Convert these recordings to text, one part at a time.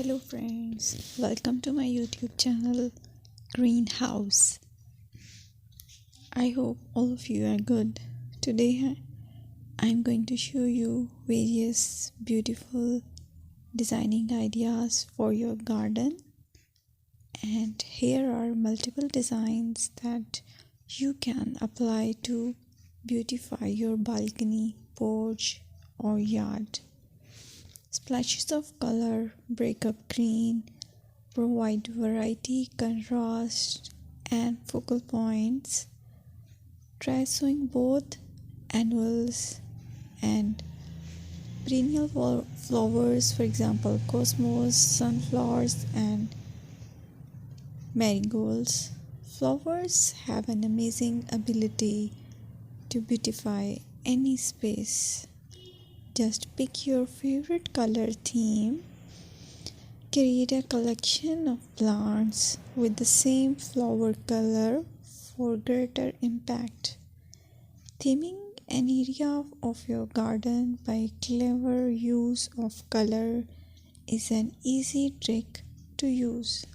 Hello friends, welcome to my YouTube channel Greenhouse. I hope all of you are good. Today I'm going to show you various beautiful designing ideas for your garden, and here are multiple designs that you can apply to beautify your balcony, porch or yard. Splashes of color break up green, provide variety, contrast, and focal points. Try sowing both annuals and perennial flowers, for example, cosmos, sunflowers, and marigolds. Flowers have an amazing ability to beautify any space. Just pick your favorite color theme. Create a collection of plants with the same flower color for greater impact. Theming an area of your garden by clever use of color is an easy trick to use.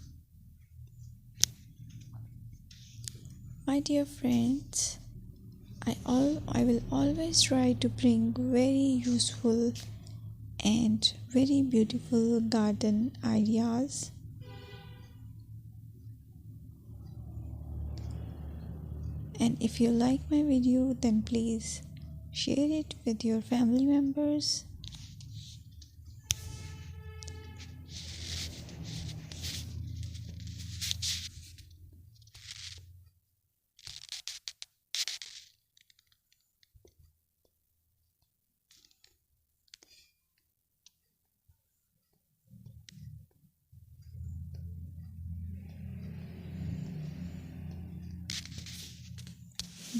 My dear friends, I will always try to bring very useful and very beautiful garden ideas. And if you like my video, then please share it with your family members.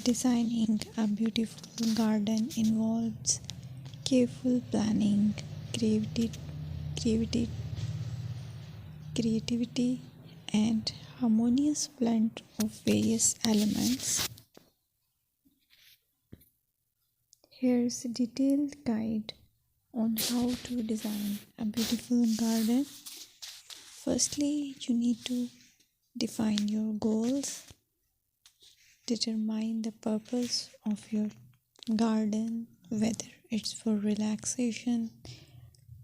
Designing a beautiful garden involves careful planning, creativity, creativity, and harmonious blend of various elements. Here's a detailed guide on how to design a beautiful garden. Firstly, you need to define your goals. Determine the purpose of your garden, whether it's for relaxation,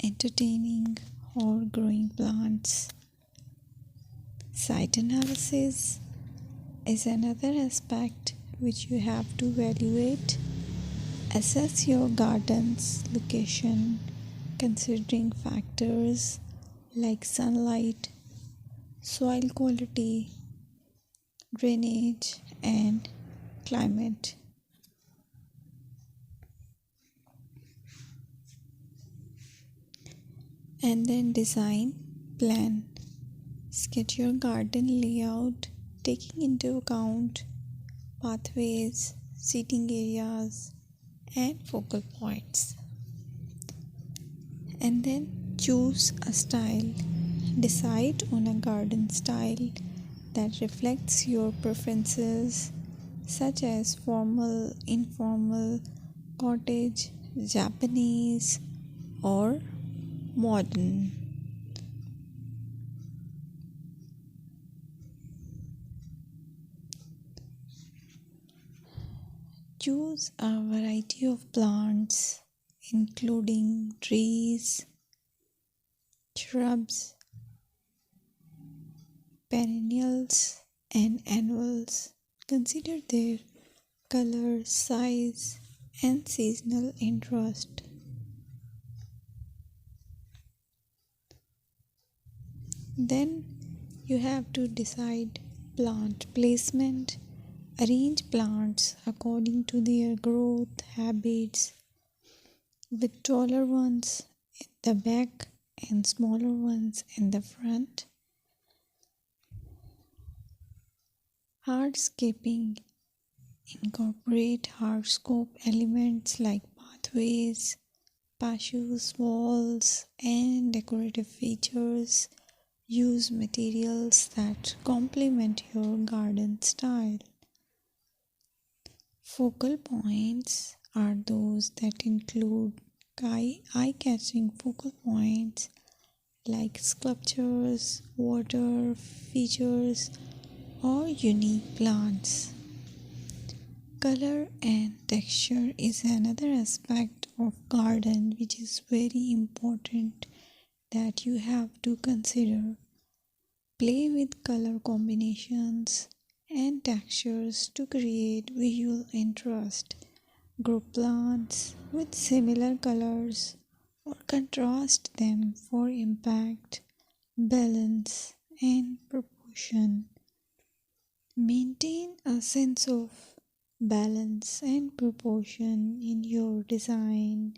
entertaining, or growing plants. Site analysis is another aspect which you have to evaluate. Assess your garden's location, considering factors like sunlight, soil quality, drainage, and climate. And then design, plan. Sketch your garden layout, taking into account pathways, seating areas, and focal points. And then choose a style. Decide on a garden style that reflects your preferences, such as formal, informal, cottage, Japanese, or modern. Choose a variety of plants, including trees, shrubs, perennials, and annuals. Consider their color, size, and seasonal interest. Then you have to decide plant placement. Arrange plants according to their growth habits, with taller ones in the back and smaller ones in the front. Hardscaping. Incorporate hardscape elements like pathways, patios, walls, and decorative features. Use materials that complement your garden style. Focal points are those that include eye-catching focal points like sculptures, water features, or unique plants. Color and texture is another aspect of garden which is very important that you have to consider. Play with color combinations and textures to create visual interest. Group plants with similar colors or contrast them for impact, balance, and proportion. Maintain a sense of balance and proportion in your design